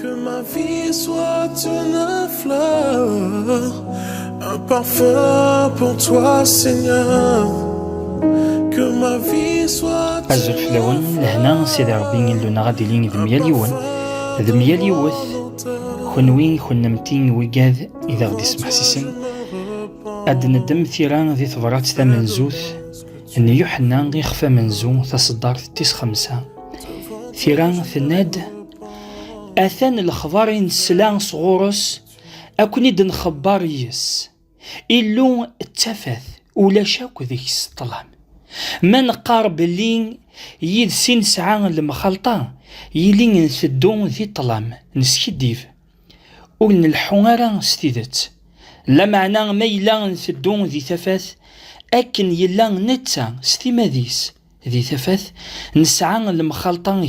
Que ma vie soit une fleur, un parfum pour toi, Seigneur. Que ma vie soit أزل فلون لهنا سيدي ربي لنا غادي لين ذميال يوث خنوين خنمتين ويقاذ إذا غادي يسمح سيسن أد ندم ثيران ذي ثبرات ثمن زوث أن يوحنا يخفى منزو تصدر تيس 5 ثيران ثناد أثان الخبار نسلان صغورس أكوني دن خبار يس إلو التفاث ولا شاك ذيك السطلام من قارب اللين يد سين ساعة المخلطة يلين نسدون ذي طلام نسكديف ون الحوارة ستيدت لا معنى ما يلا نسدون ذي ثفاث أكن يلا نتا ستيماديس ذي ثفاث نسعى المخلطة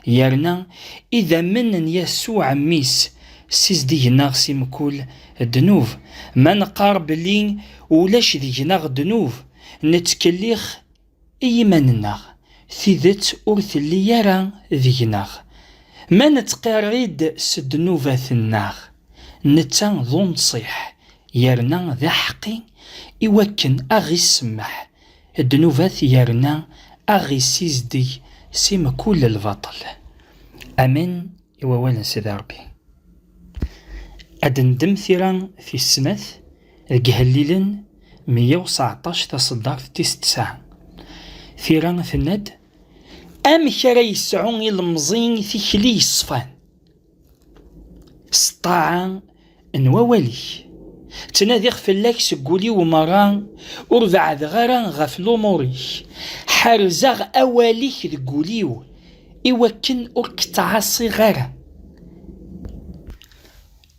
يارنا إذا من يسوع ميس سيزدي ناغسي مكول الدنوف ما نقارب اللين ولاش ذي جناغ الدنوف نتكليخ إيماننا ثيذت أرث اللي يرى ذيناغ ما نتقاريد سدنوفة الناغ نتا ظن تصيح يرنا ذا حقي إوكن أغي السمح الدنوفات يرنا أغي سيزدي سيما كل الباطل أمين إواوالا سيدي ربي أدندم ثيران في السنة الجهليلن 119 تصدر تيس 9 ثيران ثند أم كرا يسعون المزين ثيكلي الصفان سطاعا نوالي تنادي غفلاك سقولي ومران وربع ذغران غفلو موري حارزاغ أواليك ذقوليو إوكن أركتعاصي غارة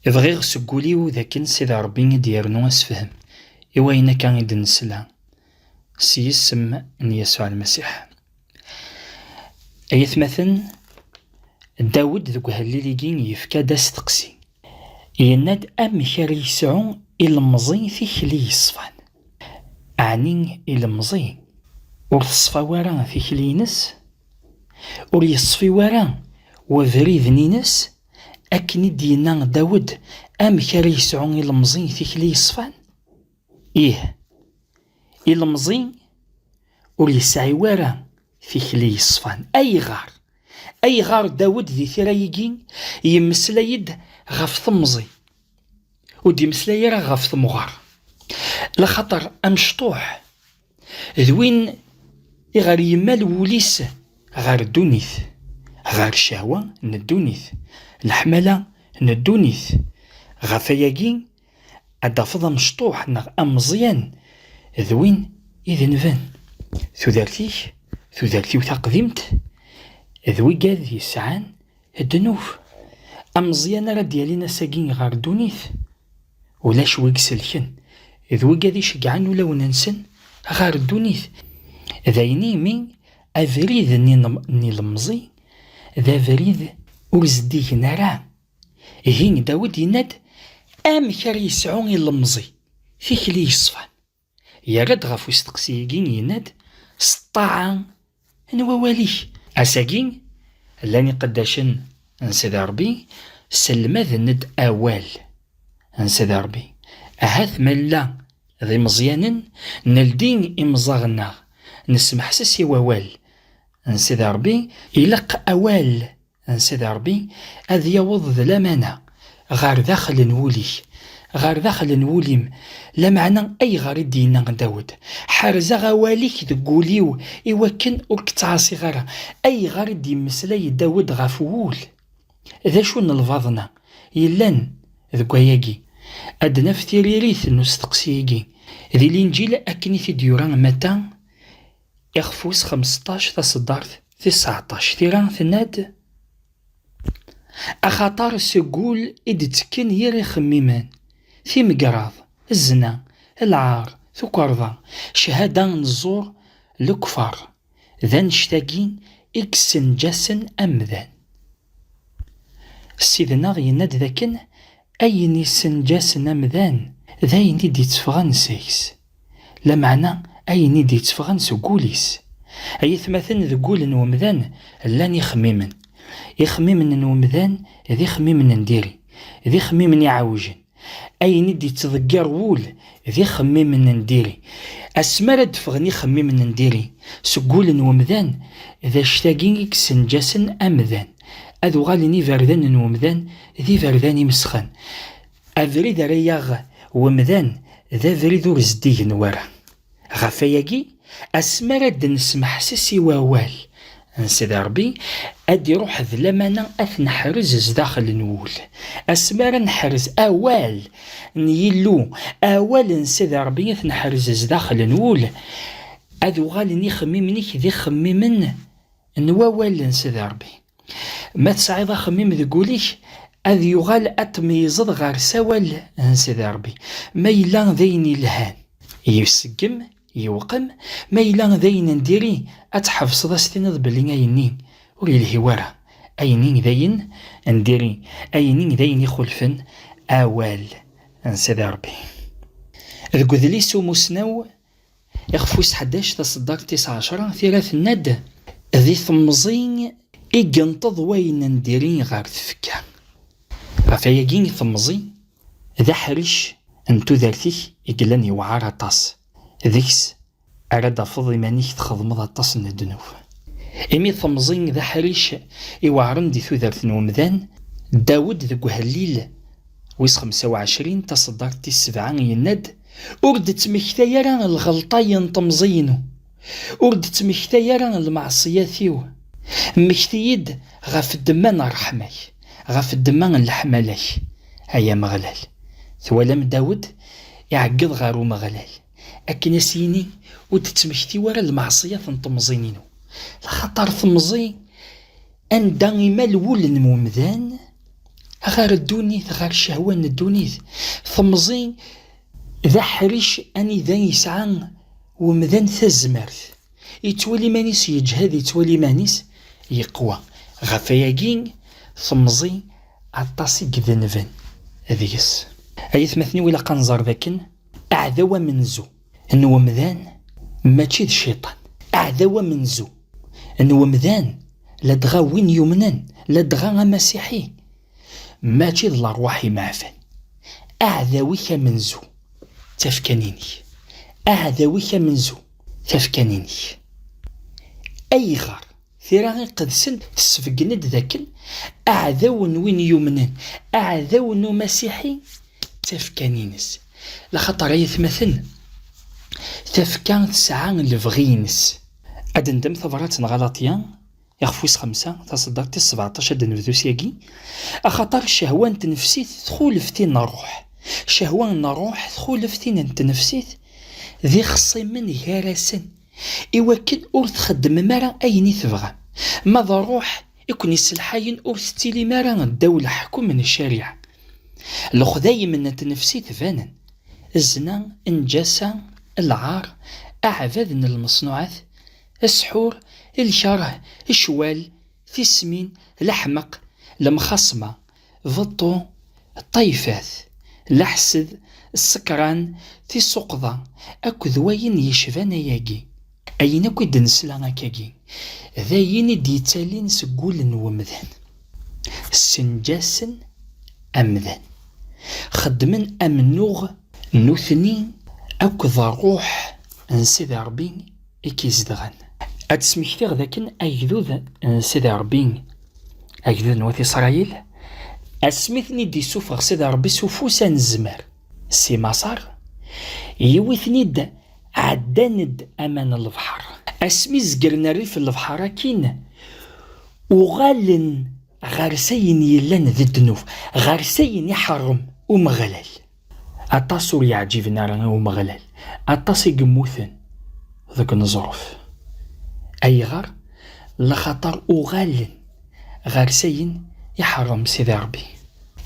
إذغيغ سقوليو ذاكن سيدي ربي ديارنو أسفهم إوين كان يدن السلام سيسم يسوع المسيح أيث مثلا داود ذو هالليليين يفكا داس تقسي يناد أم كاري يسعون المزين في خلي الصفان أعني المزين ورصفا ورا في خلينس وريصفي ورا وفريد نينس أكني دينا داود أم كاري يسعون المزين في خلي الصفان إيه المزين وريسعي ورا في خلي الصفان أي غار داود ذي ثرايقين يمسلايد غف ثمزي ودي مسلاي راه غف ثمغار لخطر أمشطوح ذوين غار يمال وليس غار الدونيث غار الشهوة ندونيث الحملة ندونيث غفاياقين أدافض مشطوح نغ أمزيان ذوين إذن فان ثودارتي وتقدمت ذوي قاذ يسعان الدنوف أمزيان راه ديالينا ساقين غار دونيث ولا شويق سلكن ذوي قاذ يشقعان ولا وننسن غار الدونيث ذايني مين أفريد ني المزي ذا فريد ورزديه نارا هين داود يناد أم كار يسعون المزي فيك لي يصفان يرد غفو استقسيقين يناد سطاعا نواليه أساقين لاني قداشن نسيد ربي سلمة ذند أوال نسيد ربي أهث ملا ذي مزيانا نلدين إمزاغنا نسمح سسي ووال نسيد ربي يلق أوال نسيد ربي أذ يوض ذلامانا غار داخل نوليم لا معنى أي غار دينا داود حارزا غواليك ذقوليو إوكن أركتعاصي غارة أي غار دي مسلاي داود غافوول ذا شون الفاظنا يلان ذقاياقي أدنا في تيريريث نستقسيقي ذي الإنجيل أكني في ديوران متى إخفوس 15 تصدرت 19 ثيران ثناد أخطار سيقول إدتكن يري خميمان في مقراض الزنا العار ثكرضة شهادة نزور الكفار ذا نشتاقين إكسن جاسن أمذان سيدنا غيناد ذاكن أي نيسن جاسن أمذان ذا يني دي تفغان سيكس لا معنى أي نيدي تفغان سقوليس أي ثمثن ذقول ومذان لاني خميمن يخمم من نومذان ذي خمم من نديري ذي خمم من يعوجن أي ندي تذكر وول ذي خمم من نديري أسمرد فغني خمم من نديري سقول نومذان ذا اشتاقينك سنجسن أمذان أذو غالني فردان نومذان ذي فرداني مسخن أفريد رياغ ومذان ذا فريد رزدي نورا غفاياكي أسمرد نسمح سسي ووال نسيد ربي أدي روح ذلمانا أثنحرز داخل نول أسمر نحرز أوال نيلو أوال نسيد ربي أثنحرز داخل نول أذو غالني خميمنيك ذي خميمن نوال نسيد ربي ما تسعيد خميم ذي قوليك أذ يغال أتميزض غار سوال نسيد ربي ما يلا ذيني الهان يسقم يوقم ما إلا ذاين نديري أتحفظ ستنض بلي أينين وريلهي ورا أينين ذاين نديري أينين ذاين يخلفن أوال نسيد ربي القذلي سو مسنو يخفوس 11 تصدق 19 ثلاث ند ذي ثمزين إيقنطض وين نديري غار تفكا غفاياكين ثمزين ذا حريش انتو ذارثيك إقلان يوعار طاس ذيكس أراد فضي مانيك تخضمض الطاس من الدنوب إمي ثمزين ذا حريش يوعرن دي ثوذرث نومذان داود ذو هليل ويس 25 تصدرت 7 يند أردت مختيرا الغلطين تمزينو أردت مختيرا المعصياتيو مختيد غاف الدمان رحمي غاف الدمان الحمالي هيا مغلال ثوالم داود يعقد غارو مغلال أكن سيني وتتمشتي ورا المعصية تمزينينو لخطر ثمزي أن دائما الول نمومذان غار الدونيث غار شهوان الدونيث ثمزي ذا حريش أني ذا يسعان ومذان ثزمرث يتولي مانيس يجهد يتولي مانيس يقوى غفاياكين ثمزي عطاسي كذنفن ذيس أي ثمثني ولا قنزر ذاكن أعذوى منزو أنو مذان ماشي الشيطان أعذوى منزو أنو مذان لا دغا وين يمنن لا دغا مسيحي ماشي الأرواح معفن أعذويك منزو تفكنيني أعذويك منزو تفكنيني أي غار ثيراغي قدسن تسفقند ذاكن أعذو وين يمنن أعذو مسيحي تفكانينس لخطر يثمثن تفكان تسعان لفغينس أدندم ثبرات غلطيان يخفوس 5 تصدرت 17 دنفذوس ياكي أخطر الشهوان تنفسيت تخول فتين روح شهوان روح تخول فتين تنفسيت ذي خصي من هارسن إوكد أور تخدم مرا أيني تبغى ماذا روح يكون يسلحاين أور ستيلي مرا الدولة حكم من الشريعة الخذاي من التنفسي ثفانا الزنا انجاسا العار أعفاذن المصنوعات السحور الشره الشوال ثسمين الأحمق المخصمة ضطو الطيفات الحسد السكران في السقضة أكذوين يشفان ياكي أين كد نسلا كاكي ذاين ديتالين سقول ومذان سنجاسن أمذان خدمن أمنوغ نوثنين أكذا روح نسيد ربين إكيزدغن أتسميكتيغ ذاكن أجذوذ نسيد ربين أجذوذ نوثي إسرائيل أسميثني دي سوفغ سيد ربي سوفوسا نزمر سي مصر يوثنيد عداند أمان البحر أسمي زقرنا ريف البحر كين وغالن غارسين يلان ذي الدنوف غارسين يحرم ومغلل أطاسو يعجبنا رانا ومغلل أطاسي قموثن ذاك نظروف أي غار لخطر وغالن غارسين يحرم سيدي ربي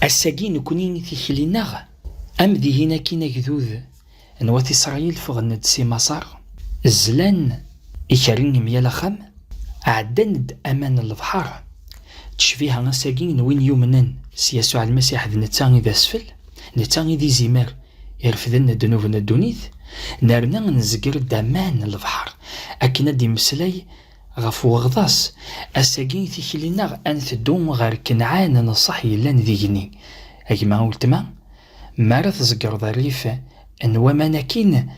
الساقين كونين في خلينا أم ذي هنا كينا جذوذ نواتي إسرائيل فغند سي مصر الزلان إكارين ميالا خام عدند أمان البحر تشفيها نساقين وين يومنن سياسو على المسيح ذي نتاني ذا سفل نتاني ذي زمار يرفذن دنوفنا الدونيث نارنا نزقر دامان البحر أكنا دي مسلاي غف وغضاس أساقين تيكلينا أنثدو غير كنعان نصح يلان ذيني أجمع ولتما مارا تزقر ظريف أن وماناكين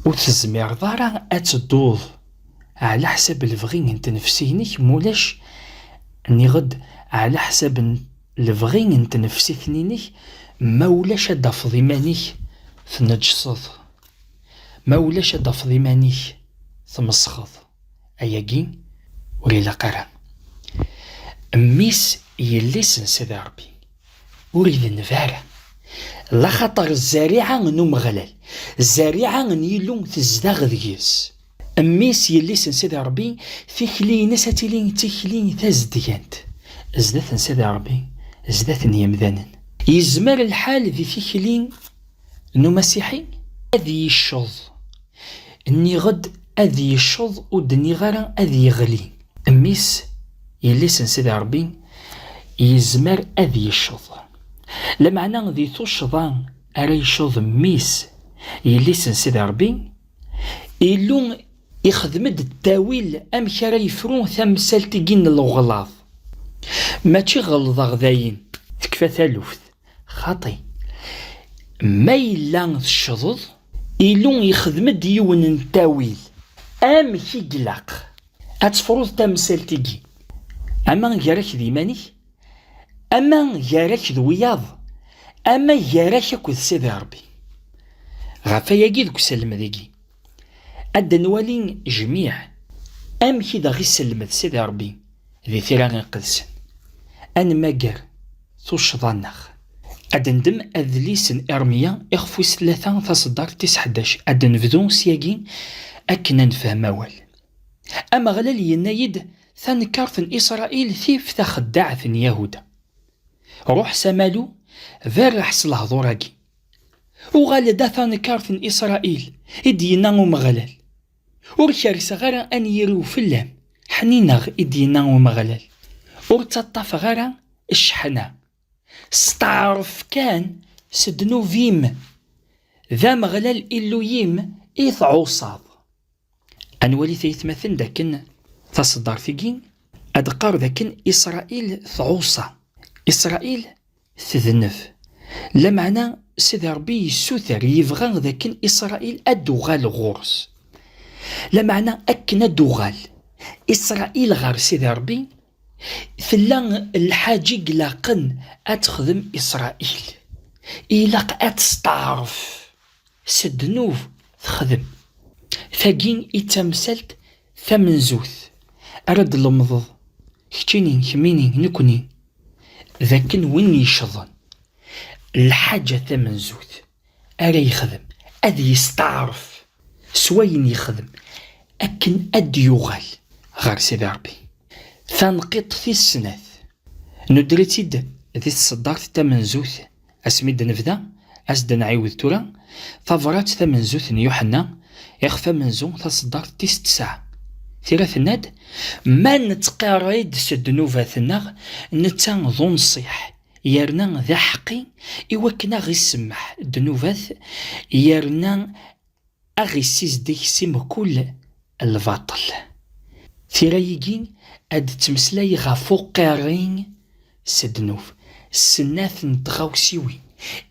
وتزمير ضارا أتدوض على حسب الفغين انت نفسينيك مولاش اني غد على حسب الفغين انت نفسي ثنينيك مولاش ادافض مانيك تنجصض مولاش ادافض مانيك تمسخض اياكين وليلا قرا ميس يليسن سيدي ربي وريد النفارة لا خطر الزارعة نوم غلال الزارعة نيلو تزداغ ذيس أميس يليسن سيدي ربي تيكلي نساتيلين تيكلي تازديانت زدات سيدي ربي زدات يمذانا يزمر الحال ذي تيكلين نو مسيحي أذي يشوض اني غد أذي يشوض ودني غارا أذي يغلي أميس يليسن سيدي ربي يزمر أذي يشوض لمعنى ذي توشضان أري يشوض ميس يليسن سيدي ربي إلو يخدمد التاويل أم كرا يفرون ثمسالتيين الغلاظ ماشي غلظة غذاين تكفى ثالوث خاطي ما إلا الشظظ إلو يخدمد يون التاويل أم كي قلاق أتفروض تمسالتيين أما جارك ذي ماني أما جارك ذوياض أما جارك أكو سيدي ربي غافا يجي ذوك سلم ذيكي أدى نوالين جميع أم كي غي سلمت سيدي ربي ذي ثيران قدسن أن ماقر توشضانخ أدى ندم أذليسن إرميا إخفوس ثلاثة تصدر 9-11 أدى نفذون سياقين أكنا نفهم أول أما غلال ينايد ثنكارثن إسرائيل ثيف تخدعثن يهودا روح سمالو فير حصل هضوراكي وغالدا ثنكارثن إسرائيل إدينا ومغلال ورشارس غير أن يرو فلام حنينغ إدينا ومغلال ورتطف غير الشحنة ستعرف كان سدنو فيم ذا مغلال إلو يم إيثعو صاد أنولي ثيثمثن داكن تصدر فيكين أدقار داكن إسرائيل ثعوصة إسرائيل تذنف لمعنى سيدي ربي يسوثر يفغان ذاكن إسرائيل أدوغال غورس لمعنى أكنا دوغال إسرائيل غار سيدي ربي ثلان الحاجي قلاقن أتخدم إسرائيل إلاق أتستعرف سدنوف تخدم ثاقين إتمثلت ثمنزوث أرد المضض كتينين كمينين نكونين ذاكن وين يشظن الحاجة ثمنزوث أرى يخدم أذي يستعرف سوين يخدم أكن أد يغال غير سيدي ربي ثنقط في السناث ندريتيد ذي الصدار ثمنزوث أسميد نفذا أسد نعيوذ تورا ثفرات ثمنزوث يوحنا يخفى منزو تصدر 9 ثلاث ناد ما نتقاريد سدنوفا ثناغ نتا ظن نصيح يرنا ذا حقي إوكنا غي السمح دنوفات يرنا أغي سيزديك سيم كل الباطل ثرايقين أد تمسلاي غافو قارين سدنوف سناث نتغاوسيوين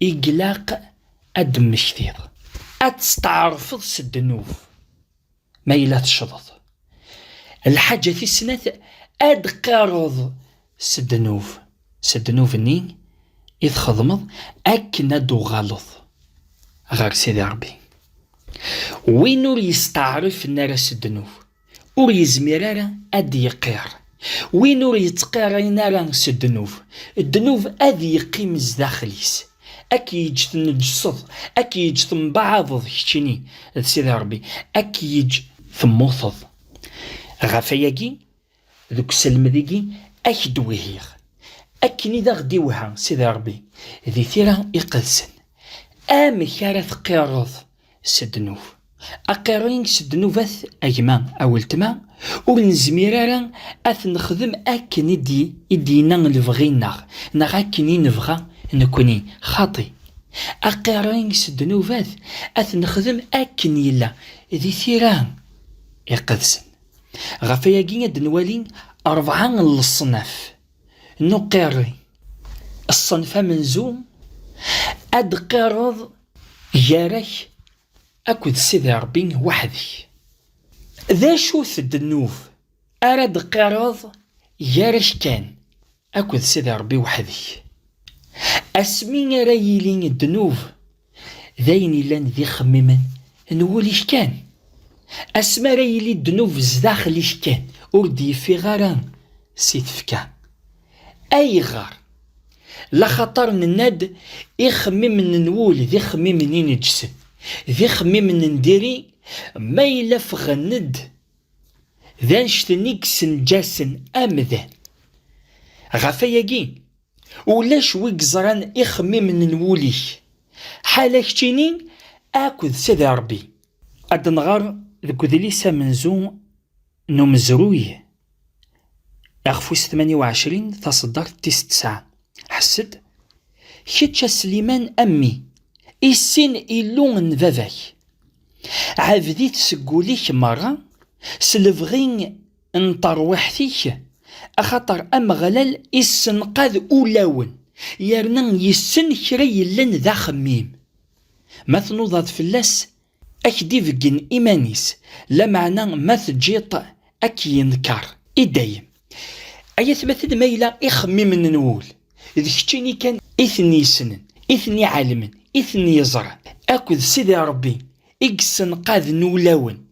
إقلاق أد مشثير أتستعرفض سدنوف ما إلا تشرض الحاجة في السناث أد قارض سدنوف نين إذ خضمض أكنا دو غالض غير سيدي ربي وينو يستعرف نارا سدنوف ور يزميرارا أد يقير وينو يتقير نارا سدنوف الدنوف أد يقيم زداخليس أكي يج تنجصض أكي يج تنبعضض كتشيني سيدي ربي أكي يج ثموثض غافياكي ذوك سلم ذيكي أكدوهيغ أكني ذا غديوها سيدي ربي ذي ثيرا إقدسن آمي كارا ثقيرض سدنوف أقيرين سدنوفاث أجمان أول تما ونزميرارا أث نخدم أكن إدينا نفغينا نغ أكني نفغا نكوني خاطي أقيرين سدنوفاث أث نخدم أكن يلا ذي ثيران يقدسن غفاياكي اد نوالي 4 الصناف نقيري. الصنف منزوم اد قيرض جارك اكد سيدي ربي وحدي. ذا شو الذنوب اراد قيرض جارك كان اكد سيدي ربي وحدي. اسمي رايلين الذنوب ذاين لان ذي خميما نوليش كان. اسما رايلي الذنوب زداخليش كان وردي في غرام سي تفكا اي غار لا خطر نناد يخمم نول ذي خميم نجسد ذي خميم نديري ما إلا فغند ذا نشتنيك سنجاسن أمذان غفاياكي ولاش ويكزران يخميم نوليش حالا كتيني اكد سيدي ربي. اد نغار ذكو ذليسا منزو نو مزروي اغفوس 28 تصدر 9 حسد كيتشا سليمان امي السين إلو نفافاك عافدي تسقوليك مرة سلفغين نطروحتيك أخاطر أمغلال السنقاذ أولاون يرنن يسن كري لن ذا خميم ما تنوضات فلاس أكدي فقن إيمانيس لا معنى ما تجيط أكي ينكر إدايم أيث مثل ميلا إخميم نقول إذ كتيني كان إثني سنن إثني عالمن إثني يزرع أكد سيدي ربي إكسن قاذ نولاون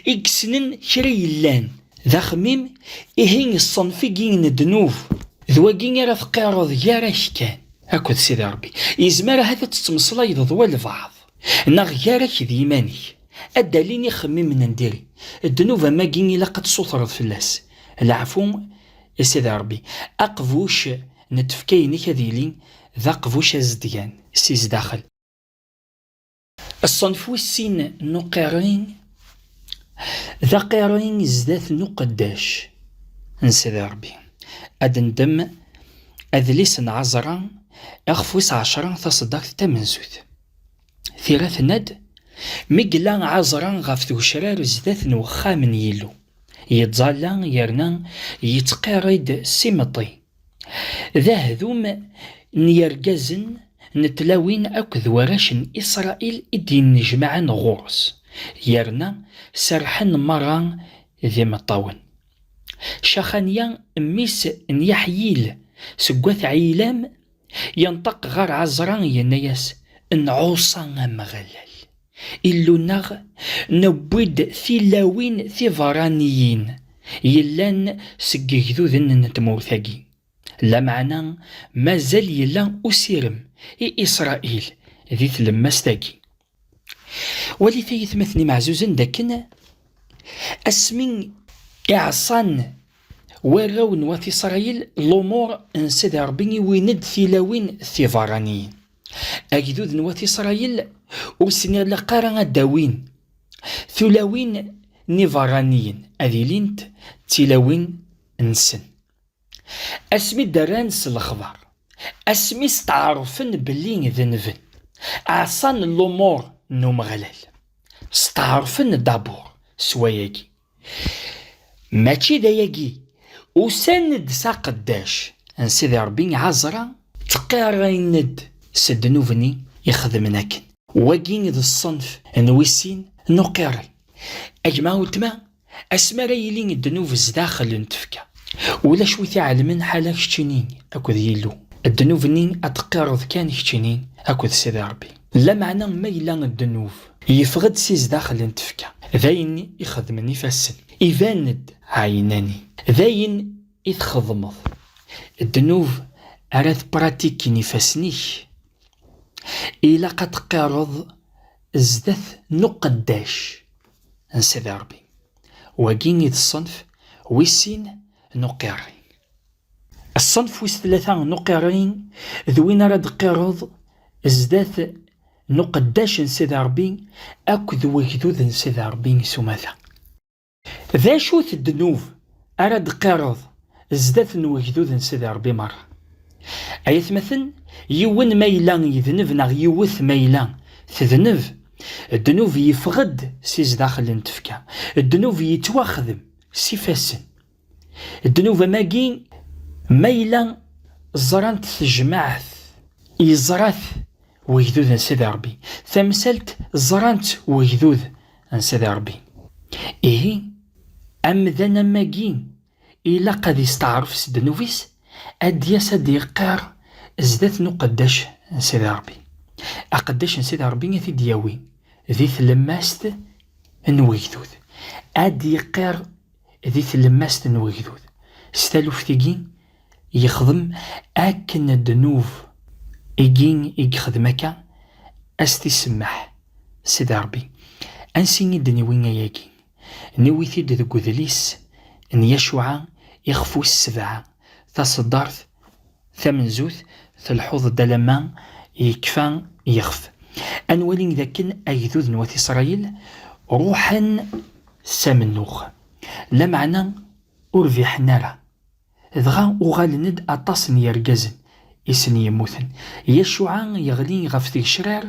إكسنن كري لان ذا خميم إهين الصنفي جين الدنوف ذواجين راه تقارض ياراش كان أكد سيدي ربي يزمر هذا تتمصلاي ضوى البعض ناغ ياراك ديماني الدليني خميم نديري الدنوف ما جيني لقد سطرت فلاس العفو يا سيدي ربي أقفوش نتفكيني كذيلين ذا قفوش ازديان سيز داخل الصنف والسين نقيرين ذا قيرين زدات نقداش نسيدي ربي أدندم أذليس عزران أخفوس 10 تصدق 8 زوت ثلاث ند مقلا عزران غاف ذوشرار زدات نوخا من يلو يتظالا يرنا يتقارد سيمطي ذا هذوم نيرجزن نتلاوين أكذ وراشن إسرائيل إدين نجمعن غورس يرنا سرحن مران ذي مطاون شاخانيا ميس نيحييل سقوث عيلام ينطق غار عزران ينياس نعوصا مغلل إلو نغ نبود ثلاوين ثفرانيين يلان سقيكذو ذن نتموثاقي لا معنى مازال يلا أسيرم إسرائيل ذي تلمستاقي ولي ثيث مثني معزوزن داكنا اسمين إعصان وراون وفي إسرائيل الأمور نسيدي ربي ويند ثلاوين ثفرانيين أجدود نواتي إسرائيل وسنير لقارا داوين ثلاوين نفرانيين أذيلينت تلاوين نسن اسمي درانس الخبر اسمي استعرفن بلين ذنفن عصان الأمور نوم غلال استعرفن دابور سواياكي ماشي داياكي وسند ساقداش نسيدي ربي عزرا تقاريند سدنوفني يخدمناكن واقين ذا الصنف نويسين نقاري أجمعو تما أسما رايلين الدنوف زداخل نتفكا ولا شوي تعلمن حالا كشتينين أكو يلو الدنوف نين أتقارض كان كشتينين أكو سيدي ربي لا معنى ما إلا الدنوف يفقد سيز داخل نتفكا ذاين يخدمني فاسن يفاند عيناني ذاين يتخضمض الدنوف أراد براتيكي نفاسنيش إلا قد قارض زدث نقداش نسيدي ربي واقيني الصنف ويسين نقيرين الصنف ويس 3 نقيرين ذوين راد قارض زدث نقداش نسيدي ربي أكد وكذوذ نسيدي ربي سماثا ذا شوث الدنوف أراد قارض زدث نوكذوذ نسيدي ربي مرة أيث مثل يون ميلان يذنب ناغ يوث ميلان تذنب الدنوف يفقد سيز داخل نتفكا الدنوف يتواخذم سيفاسن الدنوب ماكين ميلا زرانت تجمعت يزراث ويجدود عن سيدي ربي ثمسلت زرانت ويجدود عن سيدي ربي إيه أمذن ماكين إلا قد يستعرف سيد نوفيس أدياس يقار زدات نقداش عن سيدي ربي أقداش عن سيدي ربي نثي دياوي ذي ثلماست نويجدود أدي يقار ذي ثلماست نويجدود ستالو فتيجين يخدم أكن الدنوف إيجين يخدمك أستي سمح سيدي ربي أنسيني دنيوين ياكين نويثي دذكو ذليس أن يشوع يخفو السبعة تصدرت ثمن زوث الحوض دلما يكفان يخف أنولين ذاكن أيذوذ نوات إسرائيل روحا سامنوخ لا معنى أرفيح نارا ذغا أغال ند أطاس يرقزن إسن يموثن يشوع يغلين غف ذي شرار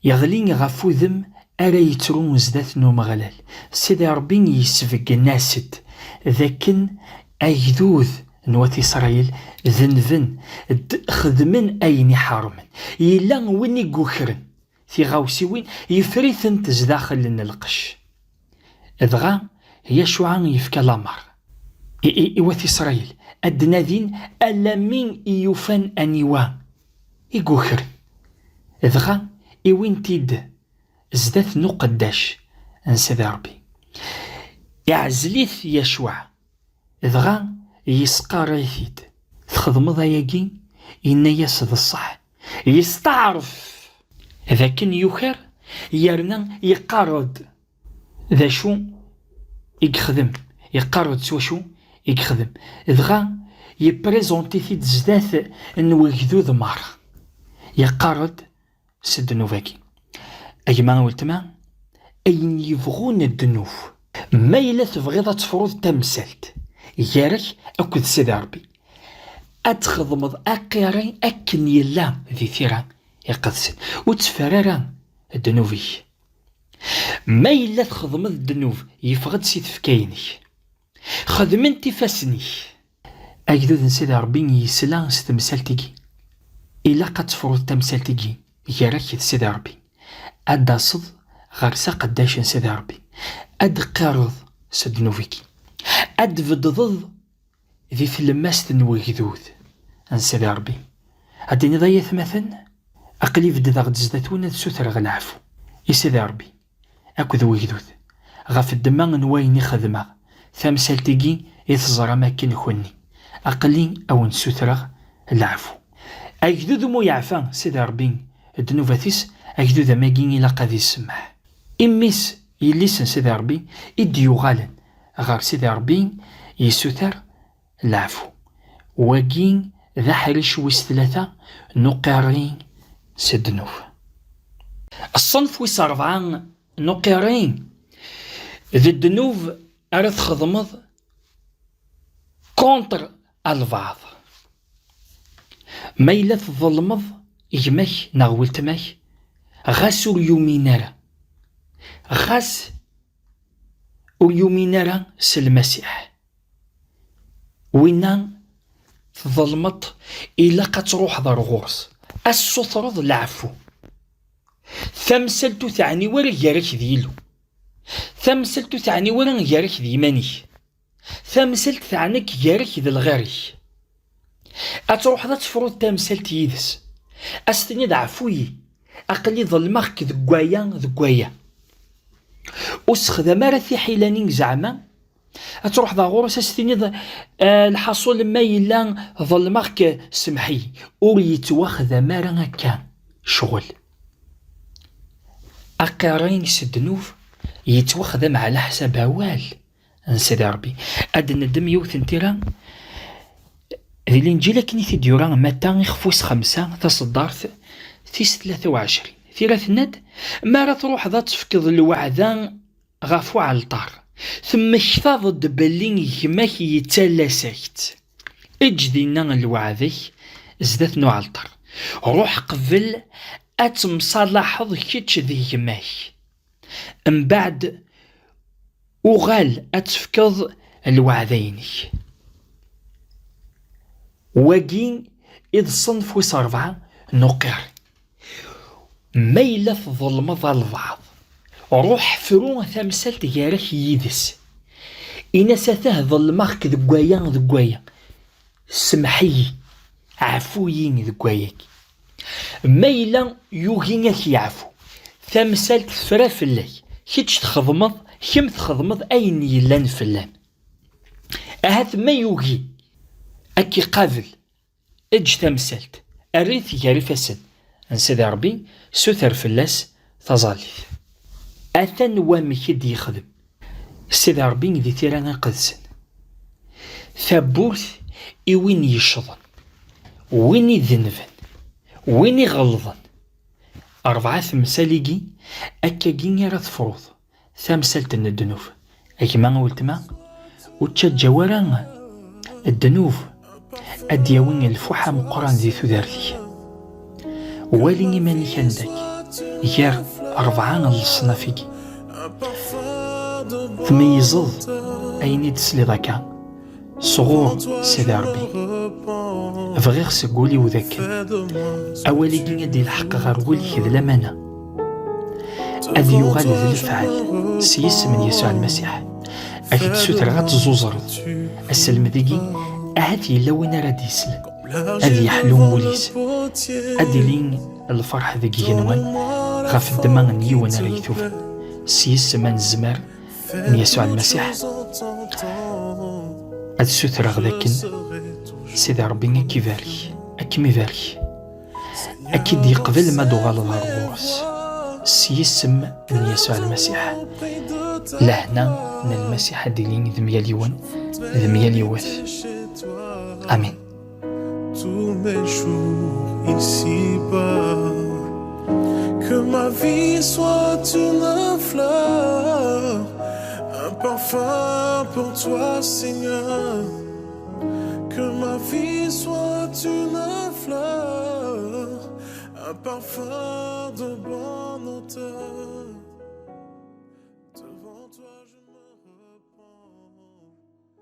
يغلين غفو ذم أرا يترون زدات نو مغلال سيدي ربي يسفق ناسد ذاكن أيذوذ نوات إسرائيل ذنذن خدمن أيني حارمن يلا ويني قوخرن في غاوسيوين يفريثن تزداخل لنا القش إذغا يشوع يفكى لامر إوات إسرائيل أدنادين ألمين يوفن أنيوا يقوخرن إذغا إوين تيد زدات نقداش عن سيدي ربي يعزليث يشوع إذغا يسقى رايثيد تخدم ضايقين إن يسد الصح يستعرف إذا كان يخر يرنا يقارد ذا شو يخدم يقارد سوا شو يخدم إذغا يبريزونتي في زدات نوجدو ذمار يقارد سد نوفاكي أجمع ولتما أين يبغون الدنوف ما إلا تبغيض تفرض تمثلت يارك أكد سيدي ربي أتخدمض أقيرين أكن يلا ذي ثيران يقدسن وتفراران الدنوفي ما إلا تخدمض الدنوف يفغد سيد فكايني خدمن تفاسني أجدود سيدي ربي يسلان ستمثلتكي إلا قد تفرض تمثلتكي يارك سيدي ربي أدا صد غرسا قداش سيدي ربي أد قارض سد نوفيكي أد فضضض ذي ثلماست نويجدود عن سيدي ربي أديني ضيث مثلا أقلي فد ذا غد زداتون سوثر غنعفو سيدي ربي أكو ذو ويجدود غاف الدمان نويني خدمة ثامسالتيكي يتزرى ماكن خوني أقلي أو نسوثر العفو أجدود مو يعفان سيدي ربي الدنوفاتيس أجدود ماكين إلا قد يسمح إميس يليسن سيدي ربي إدي يغالن غار سيدي ربي يسوثر العفو واكين ذا حريش ويس ثلاثة نقارين سدنوف الصنف ويس أربعة نقارين ذي الدنوف أرد خدمض كونتر البعض ما إلا تظلمض إجماك نغولتماك غاسو اليومينارا غاس اليومينارا سلمسيح وينان تظلمت إلا قتروح ذا الغورس السطرض العفو ثمسلتو ثعني ورا يارك ذيلو ثمسلتو ثعني ورا يارك ذي ماني ثمسلت ثعنك يارك ذي الغاري أتروح ذا تفرض تمسلت يدس أستني دعفوي أقلي ظلمك ذقوايا أسخ ذا مارثي حيلانين زعما أتروح ذا غورس أستني الحصول ما يلا ظلمك سمحي أوريت واخذ مارا كان شغل أقارين سدنوف يتوخذ مع الحساب هوال سيدي ربي أدن الدم يوثن تيران ذي الإنجيل كني في ديوران متى يخفوس 5 تصدرت ثيس 23 ثيرة ند ما راه تروح ذا تفكض الوعدان غافو على الطار ثم كثاض دبلين يماك يتلاسكت اجدينا الوعدي زدت نوع الطر روح قبل اتمصالحظ كيتش ذي يماك من بعد وغال أتفكض الوعدينك واقين إذ صنف ويس 4 نقر ميلة ظلمض البعض روح فرو ثمسلت يارك يدس إنا ساته ظلمك ذقوايا سمحي عفوين ذقواياك ميلة يوغينك يعفو ثمسلت فرا فلاي كيتش تخدمض كم تخدمض أين يلان فلان أهات ما يوغي أكي قابل اج تمسلت أريث ياري فاسن نسيدي ربي سوثر فلاس تظاليث أثن وامي دي يخدم سيدي ربي ذي تيرانا قدسن ثابوث وين يشظن وين يذنفن وين يغلظن 4 ثمساليكي أكا جيني راه تفروض ثمسلت الدنوف أكما قلتما وتشجع ورا الدنوف أدياوين الفوحة مقران ذي ثدارتي واليني ماني كندك يار 4 الصنافيكي ثم يزض أيني تسلي ذاكا صغور سيدي ربي فغير سقولي وذاك أولي جينا دي الحق غرولي كذا لمانا أدي يغال ذي الفعل سيس من يسوع المسيح أكيد سوتر غات زوزرد السلم ذيكي أهاتي لوين راد يسل أدي يحلوم وليس أدي لين الفرح ذيكي جنوان غاف الدمان نيوان ريثوف سيس من الزمار من يسوع المسيح أد سوتر غذاكن سيدي ربي كيفاري أكمي فاري أكيد يقبل ما دوغال الغروس سيسم من يسوع المسيح لهنا من المسيح ديلين ذميال يوث آمين. Tous mes jours ici-bas, que ma vie soit une fleur, un parfum pour toi, Seigneur. Que ma vie soit une fleur, un parfum de bonheur.